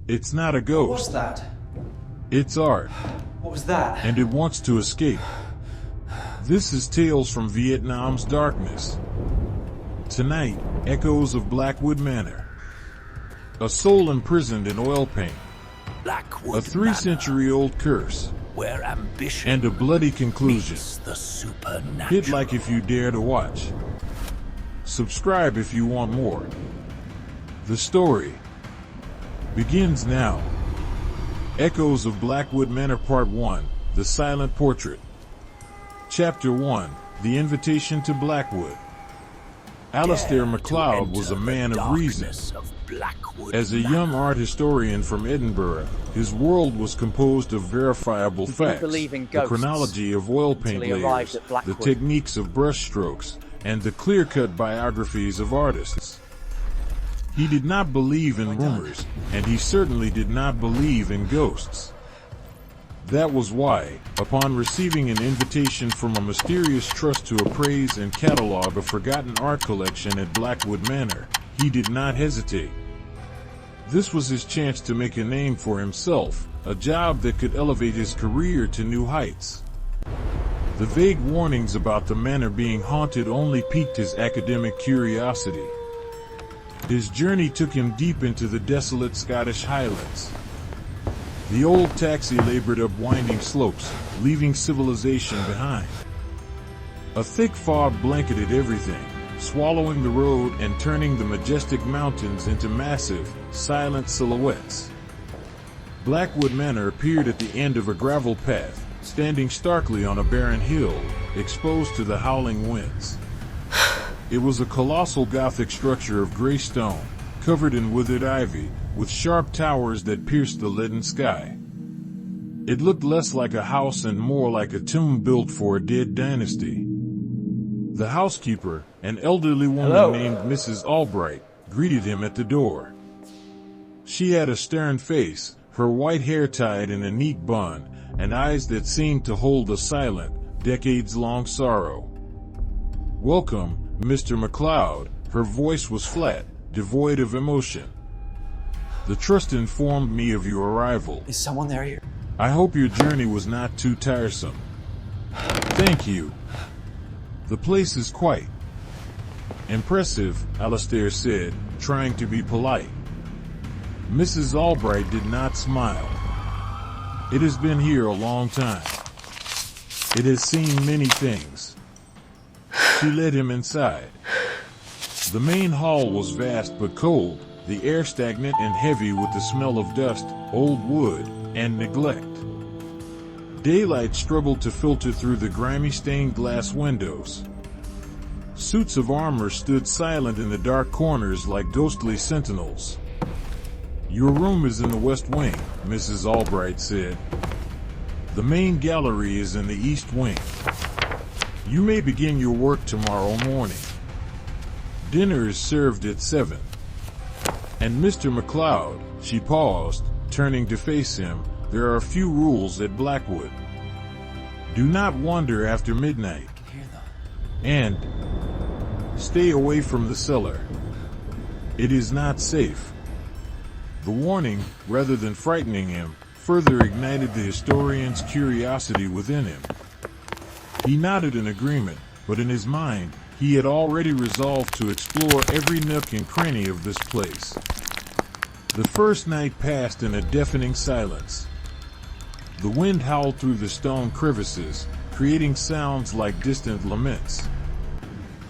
It's not a What was ghost. that? It's art, What was that? and it wants to escape. This is Tales from Vietnam's Darkness. Tonight, echoes of Blackwood Manor. A soul imprisoned in oil paint. Blackwood A 3-century-old curse. Manor, where ambition And a bloody conclusion. meets the supernatural. Hit like if you dare to watch. Subscribe if you want more. The story begins now. Echoes of Blackwood Manor Part 1, The Silent Portrait. Chapter 1, The Invitation to Blackwood. Alistair Macleod was a man of reason. As a young art historian from Edinburgh, his world was composed of verifiable facts, the chronology of oil paint layers, the techniques of brushstrokes, and the clear-cut biographies of artists. He did not believe in rumors, and he certainly did not believe in ghosts. That was why, upon receiving an invitation from a mysterious trust to appraise and catalog a forgotten art collection at Blackwood Manor, he did not hesitate. This was his chance to make a name for himself, a job that could elevate his career to new heights. The vague warnings about the manor being haunted only piqued his academic curiosity. His journey took him deep into the desolate Scottish Highlands. The old taxi labored up winding slopes, leaving civilization behind. A thick fog blanketed everything, swallowing the road and turning the majestic mountains into massive, silent silhouettes. Blackwood Manor appeared at the end of a gravel path, standing starkly on a barren hill, exposed to the howling winds. It was a colossal Gothic structure of gray stone, covered in withered ivy, with sharp towers that pierced the leaden sky. It looked less like a house and more like a tomb built for a dead dynasty. The housekeeper, an elderly woman named Mrs. Albright, greeted him at the door. She had a stern face, her white hair tied in a neat bun, and eyes that seemed to hold a silent, decades-long sorrow. "Welcome, Mr. Macleod." Her voice was flat, devoid of emotion. "The trust informed me of your arrival. Is someone there here? I hope your journey was not too tiresome." "Thank you. The place is quite impressive," Alistair said, trying to be polite. Mrs. Albright did not smile. "It has been here a long time. It has seen many things." She led him inside. The main hall was vast but cold, the air stagnant and heavy with the smell of dust, old wood, and neglect. Daylight struggled to filter through the grimy stained glass windows. Suits of armor stood silent in the dark corners like ghostly sentinels. "Your room is in the west wing," Mrs. Albright said. "The main gallery is in the east wing. You may begin your work tomorrow morning. Dinner is served at 7. And Mr. Macleod," she paused, turning to face him, "there are a few rules at Blackwood. Do not wander after midnight. And stay away from the cellar. It is not safe." The warning, rather than frightening him, further ignited the historian's curiosity within him. He nodded in agreement, but in his mind, he had already resolved to explore every nook and cranny of this place. The first night passed in a deafening silence. The wind howled through the stone crevices, creating sounds like distant laments.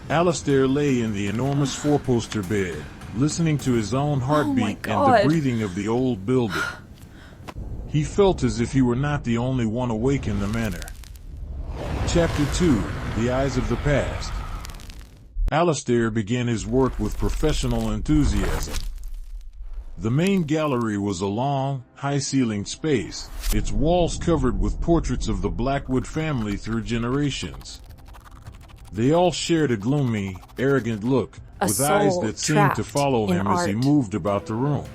Alistair lay in the enormous four-poster bed, listening to his own heartbeat and the breathing of the old building. He felt as if he were not the only one awake in the manor. Chapter 2, The Eyes of the Past. Alistair began his work with professional enthusiasm. The main gallery was a long, high-ceilinged space, its walls covered with portraits of the Blackwood family through generations. They all shared a gloomy, arrogant look, with eyes that seemed to follow him as he moved about the room.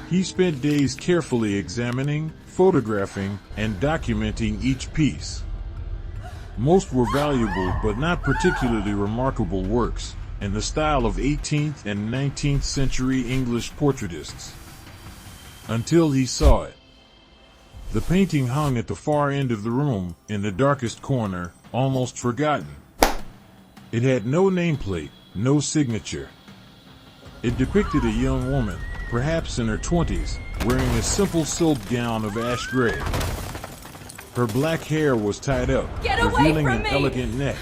He spent days carefully examining, photographing, and documenting each piece. Most were valuable but not particularly remarkable works, in the style of 18th and 19th century English portraitists. until he saw it. The painting hung at the far end of the room, in the darkest corner, almost forgotten. It had no nameplate, no signature. It depicted a young woman, perhaps in her 20s, wearing a simple silk gown of ash gray. Her black hair was tied up, revealing an elegant neck.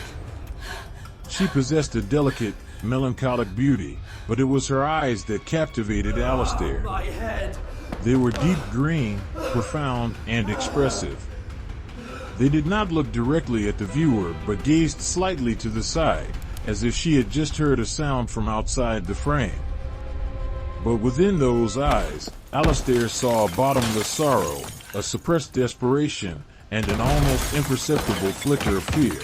She possessed a delicate, melancholic beauty, but it was her eyes that captivated Alistair. My head. They were deep green, profound, and expressive. They did not look directly at the viewer, but gazed slightly to the side, as if she had just heard a sound from outside the frame. But within those eyes, Alistair saw a bottomless sorrow, a suppressed desperation, and an almost imperceptible flicker of fear.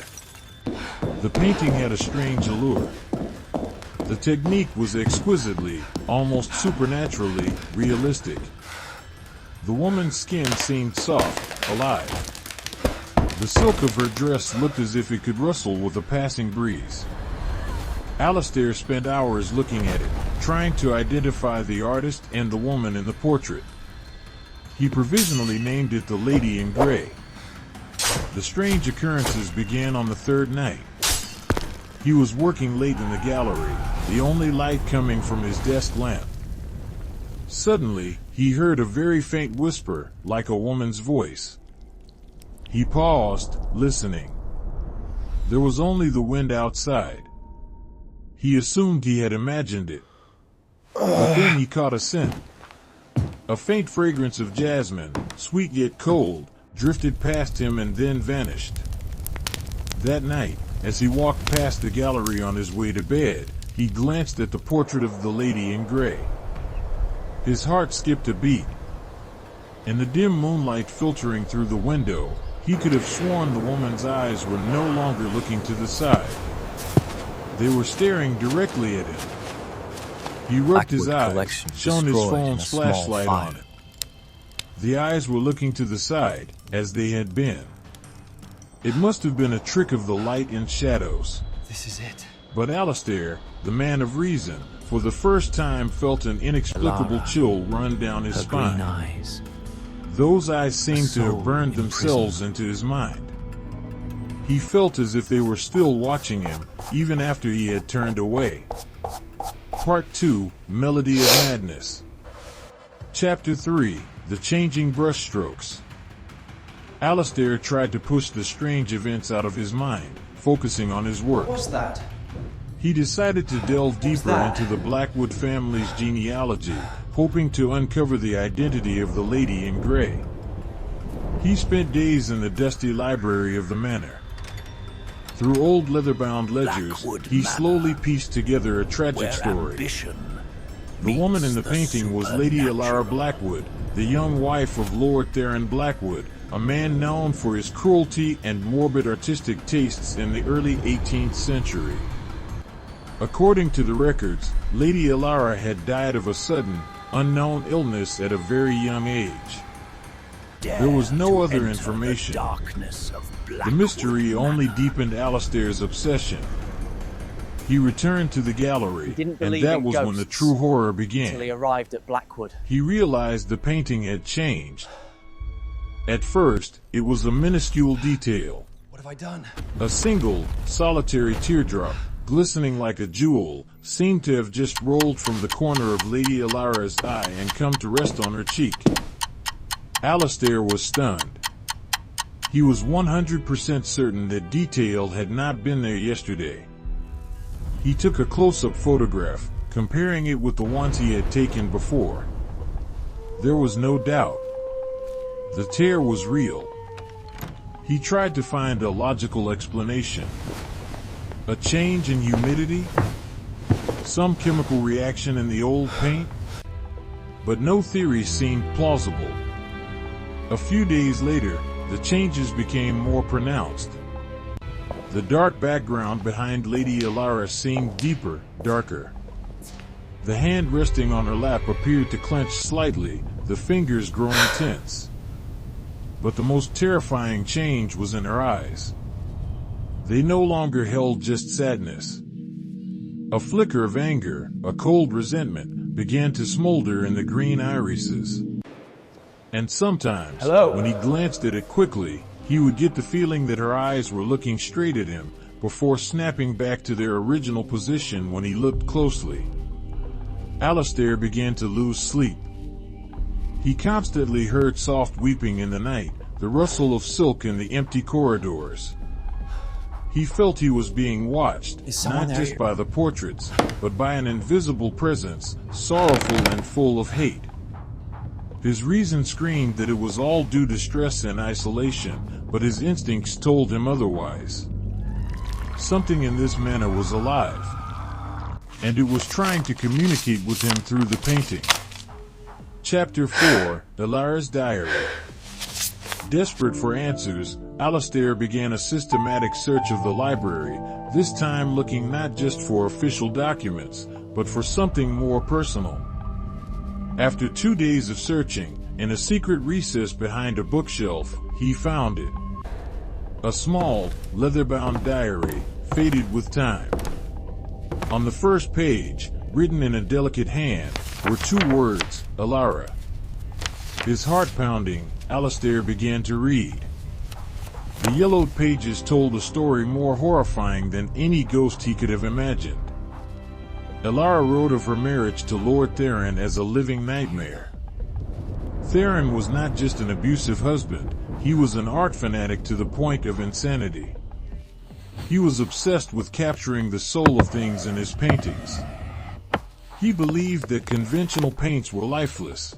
The painting had a strange allure. The technique was exquisitely, almost supernaturally, realistic. The woman's skin seemed soft, alive. The silk of her dress looked as if it could rustle with a passing breeze. Alistair spent hours looking at it, trying to identify the artist and the woman in the portrait. He provisionally named it the Lady in Grey. The strange occurrences began on the third night. He was working late in the gallery, the only light coming from his desk lamp. Suddenly, he heard a very faint whisper, like a woman's voice. He paused, listening. There was only the wind outside. He assumed he had imagined it. But then he caught a scent. A faint fragrance of jasmine, sweet yet cold, drifted past him and then vanished. That night, as he walked past the gallery on his way to bed, he glanced at the portrait of the Lady in Grey. His heart skipped a beat. In the dim moonlight filtering through the window, he could have sworn the woman's eyes were no longer looking to the side. They were staring directly at him. He rubbed his eyes, shone his phone's flashlight on it. The eyes were looking to the side, as they had been. It must have been a trick of the light and shadows. This is it. But Alistair, the man of reason, for the first time felt an inexplicable Elara, chill run down his her spine. green eyes. Those eyes seemed to soul have burned themselves into his mind. He felt as if they were still watching him, even after he had turned away. Part 2, Melody of Madness. Chapter 3, The Changing Brushstrokes. Alistair tried to push the strange events out of his mind, focusing on his work. What's that? He decided to delve deeper into the Blackwood family's genealogy, hoping to uncover the identity of the Lady in Grey. He spent days in the dusty library of the manor. Through old leather-bound ledgers, Blackwood he Manor, slowly pieced together a tragic where story. ambition The woman in the meets painting was Lady Elara Blackwood, the young wife of Lord Theron Blackwood, a man known for his cruelty and morbid artistic tastes in the early 18th century. According to the records, Lady Elara had died of a sudden, unknown illness at a very young age. There was no other information. The mystery only deepened Alistair's obsession. He returned to the gallery, and that was when the true horror began. Until he arrived at Blackwood. He realized the painting had changed. At first, it was a minuscule detail. What have I done? A single, solitary teardrop, glistening like a jewel, seemed to have just rolled from the corner of Lady Elara's eye and come to rest on her cheek. Alistair was stunned. He was 100% certain that detail had not been there yesterday. He took a close-up photograph, comparing it with the ones he had taken before. There was no doubt. The tear was real. He tried to find a logical explanation. A change in humidity? Some chemical reaction in the old paint? But no theory seemed plausible. A few days later, the changes became more pronounced. The dark background behind Lady Elara seemed deeper, darker. The hand resting on her lap appeared to clench slightly, the fingers growing tense. But the most terrifying change was in her eyes. They no longer held just sadness. A flicker of anger, a cold resentment, began to smolder in the green irises. And sometimes, Hello. when he glanced at it quickly, he would get the feeling that her eyes were looking straight at him, before snapping back to their original position when he looked closely. Alistair began to lose sleep. He constantly heard soft weeping in the night, the rustle of silk in the empty corridors. He felt he was being watched, not just by the portraits, but by an invisible presence, sorrowful and full of hate. His reason screamed that it was all due to stress and isolation, but his instincts told him otherwise. Something in this manor was alive, and it was trying to communicate with him through the painting. Chapter 4, Elara's Diary. Desperate for answers, Alistair began a systematic search of the library, this time looking not just for official documents, but for something more personal. After 2 days of searching, in a secret recess behind a bookshelf, he found it. A small, leather-bound diary, faded with time. On the first page, written in a delicate hand, were 2 words, Elara. His heart pounding, Alistair began to read. The yellowed pages told a story more horrifying than any ghost he could have imagined. Elara wrote of her marriage to Lord Theron as a living nightmare. Theron was not just an abusive husband, he was an art fanatic to the point of insanity. He was obsessed with capturing the soul of things in his paintings. He believed that conventional paints were lifeless.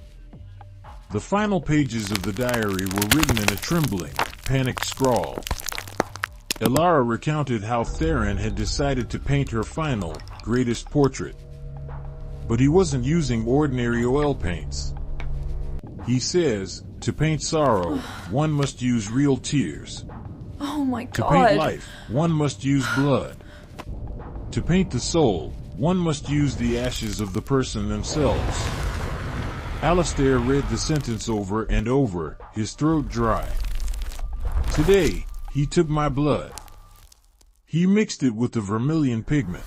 The final pages of the diary were written in a trembling, panicked scrawl. Elara recounted how Theron had decided to paint her final, greatest portrait. But he wasn't using ordinary oil paints. He says, to paint sorrow, one must use real tears. Oh my To god. paint life, one must use blood. To paint the soul, one must use the ashes of the person themselves. Alistair read the sentence over and over, his throat dry. Today, he took my blood. He mixed it with the vermilion pigment.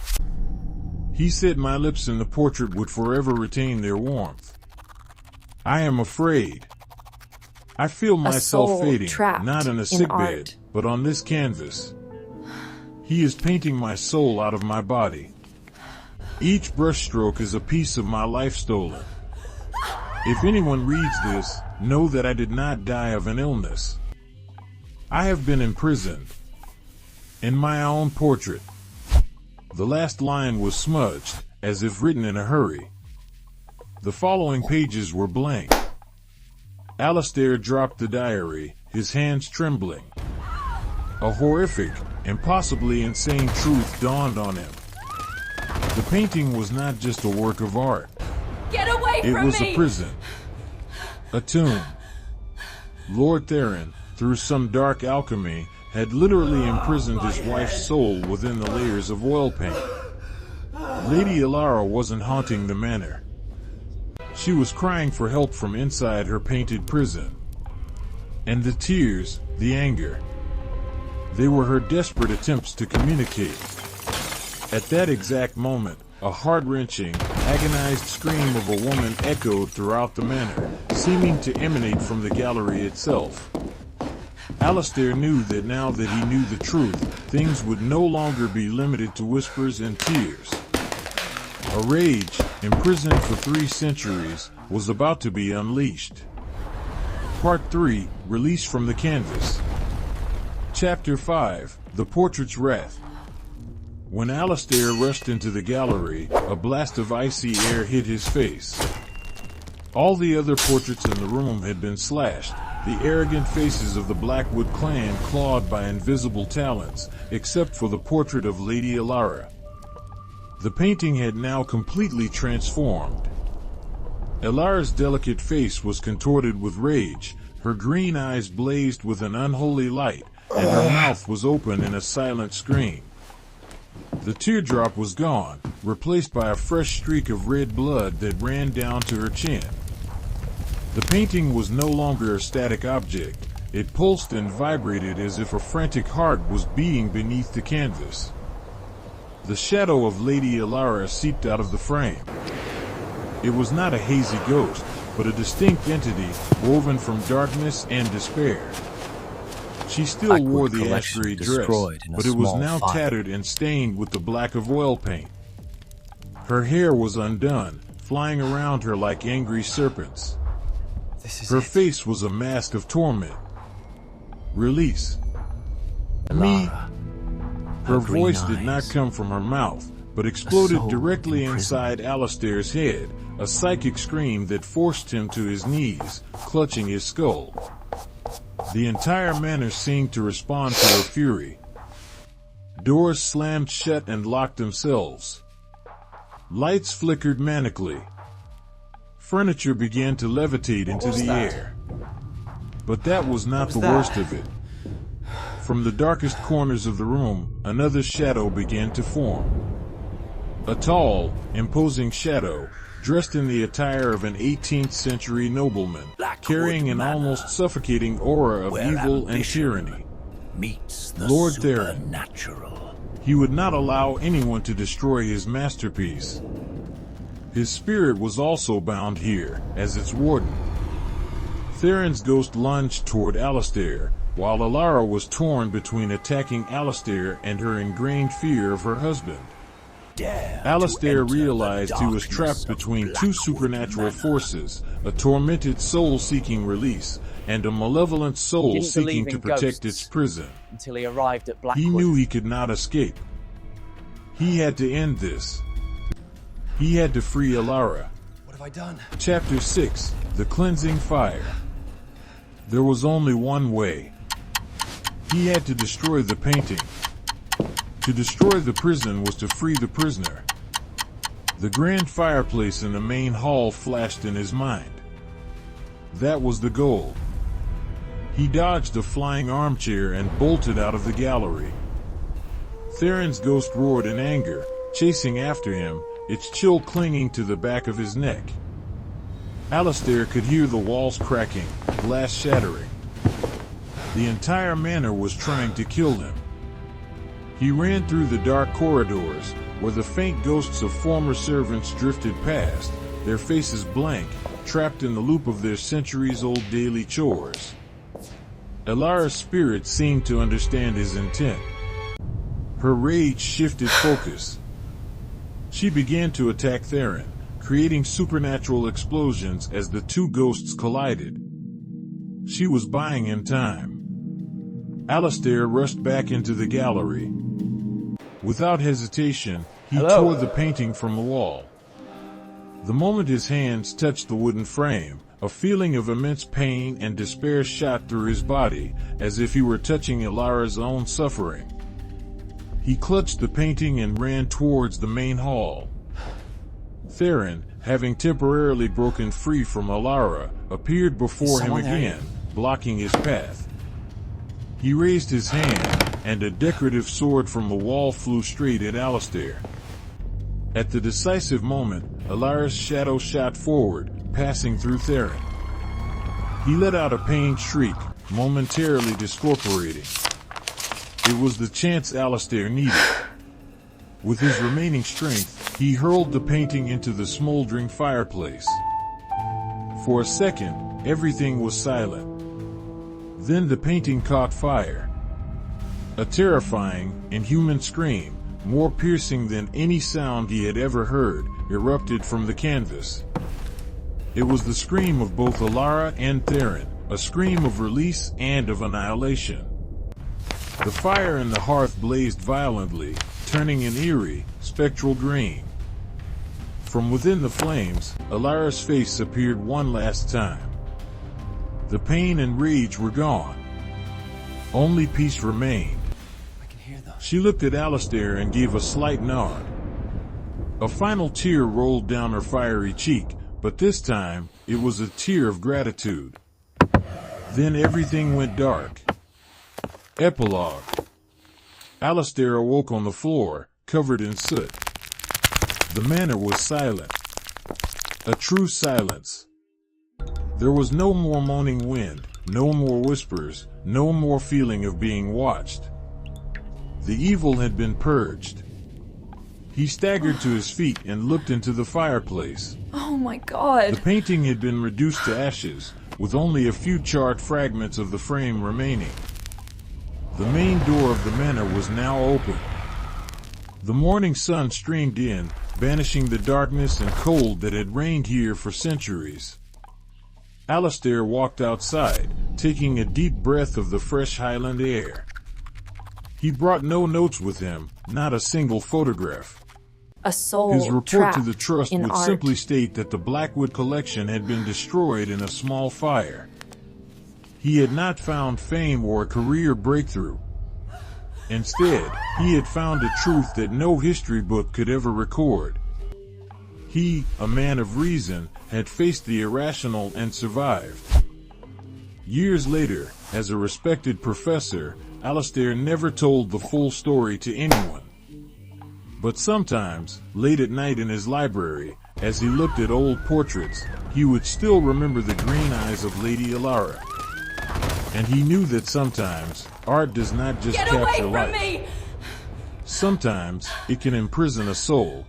He said my lips in the portrait would forever retain their warmth. I am afraid. I feel myself soul fading, trapped not in a in sickbed, art. but on this canvas. He is painting my soul out of my body. Each brushstroke is a piece of my life stolen. If anyone reads this, know that I did not die of an illness. I have been imprisoned. In my own portrait. The last line was smudged, as if written in a hurry. The following pages were blank. Alistair dropped the diary, his hands trembling. A horrific, impossibly insane truth dawned on him. The painting was not just a work of art. Get away It from was me! a prison. A tomb. Lord Theron, through some dark alchemy, had literally imprisoned his wife's soul within the layers of oil paint. Lady Elara wasn't haunting the manor. She was crying for help from inside her painted prison. And the tears, the anger, they were her desperate attempts to communicate. At that exact moment, a heart-wrenching, agonized scream of a woman echoed throughout the manor, seeming to emanate from the gallery itself. Alistair knew that now that he knew the truth, things would no longer be limited to whispers and tears. A rage, imprisoned for 3 centuries, was about to be unleashed. Part 3, Release from the Canvas. Chapter 5, The Portrait's Wrath. When Alistair rushed into the gallery, a blast of icy air hit his face. All the other portraits in the room had been slashed, the arrogant faces of the Blackwood clan clawed by invisible talons, except for the portrait of Lady Elara. The painting had now completely transformed. Elara's delicate face was contorted with rage, her green eyes blazed with an unholy light, and her mouth was open in a silent scream. The teardrop was gone, replaced by a fresh streak of red blood that ran down to her chin. The painting was no longer a static object. It pulsed and vibrated as if a frantic heart was beating beneath the canvas. The shadow of Lady Elara seeped out of the frame. It was not a hazy ghost. but a distinct entity woven from darkness and despair. She still Blackwood wore the collection ash-gray dress, destroyed in a but it was small now fire. tattered and stained with the black of oil paint. Her hair was undone, flying around her like angry serpents. This is Her it. face was a mask of torment. Release. Me. Elara, Her green voice did not eyes. come from her mouth, but exploded soul directly imprisoned. inside Alistair's head, a psychic scream that forced him to his knees, clutching his skull. The entire manor seemed to respond to her fury. Doors slammed shut and locked themselves. Lights flickered manically. Furniture began to levitate into was the that? air. But that was not was the that? worst of it. From the darkest corners of the room, another shadow began to form. A tall, imposing shadow, dressed in the attire of an 18th century nobleman, Blackwood carrying an Manor, almost suffocating aura of where evil and ambition tyranny. meets the Lord Theron. supernatural. He would not allow anyone to destroy his masterpiece. His spirit was also bound here, as its warden. Theron's ghost lunged toward Alistair, while Elara was torn between attacking Alistair and her ingrained fear of her husband. Dare to Alistair enter realized the he was darkness trapped of between two Blackwood supernatural Manor. forces, a tormented soul seeking release, and a malevolent soul Didn't seeking believe to in protect ghosts. its prison. Until he arrived at Blackwood. He knew he could not escape. He had to end this. He had to free Elara. What have I done? Chapter 6, The Cleansing Fire. There was only one way. He had to destroy the painting. To destroy the prison was to free the prisoner. The grand fireplace in the main hall flashed in his mind. That was the goal. He dodged a flying armchair and bolted out of the gallery. Theron's ghost roared in anger, chasing after him, its chill clinging to the back of his neck. Alistair could hear the walls cracking, glass shattering. The entire manor was trying to kill him. He ran through the dark corridors, where the faint ghosts of former servants drifted past, their faces blank, trapped in the loop of their centuries-old daily chores. Elara's spirit seemed to understand his intent. Her rage shifted focus. She began to attack Theron, creating supernatural explosions as the two ghosts collided. She was buying him time. Alistair rushed back into the gallery. Without hesitation, he Hello? tore the painting from the wall. The moment his hands touched the wooden frame, a feeling of immense pain and despair shot through his body, as if he were touching Elara's own suffering. He clutched the painting and ran towards the main hall. Theron, having temporarily broken free from Elara, appeared before him someone there? again, blocking his path. He raised his hand, and a decorative sword from the wall flew straight at Alistair. At the decisive moment, Elara's shadow shot forward, passing through Theron. He let out a pained shriek, momentarily discorporating. It was the chance Alistair needed. With his remaining strength, he hurled the painting into the smoldering fireplace. For a second, everything was silent. Then the painting caught fire. A terrifying, inhuman scream, more piercing than any sound he had ever heard, erupted from the canvas. It was the scream of both Elara and Theron, a scream of release and of annihilation. The fire in the hearth blazed violently, turning an eerie, spectral green. From within the flames, Elara's face appeared one last time. The pain and rage were gone. Only peace remained. I can hear them. She looked at Alistair and gave a slight nod. A final tear rolled down her fiery cheek, but this time, it was a tear of gratitude. Then everything went dark. Epilogue. Alistair awoke on the floor, covered in soot. The manor was silent. A true silence. There was no more moaning wind, no more whispers, no more feeling of being watched. The evil had been purged. He staggered to his feet and looked into the fireplace. Oh my God. The painting had been reduced to ashes, with only a few charred fragments of the frame remaining. The main door of the manor was now open. The morning sun streamed in, banishing the darkness and cold that had reigned here for centuries. Alistair walked outside, taking a deep breath of the fresh Highland air. He brought no notes with him, not a single photograph. A soul His report trapped to the trust in would art. simply state that the Blackwood collection had been destroyed in a small fire. He had not found fame or a career breakthrough. Instead, he had found a truth that no history book could ever record. He, a man of reason, had faced the irrational and survived. Years later, as a respected professor, Alistair never told the full story to anyone. But sometimes, late at night in his library, as he looked at old portraits, he would still remember the green eyes of Lady Elara. And he knew that sometimes, art does not just Get away capture from life. me! Sometimes, it can imprison a soul,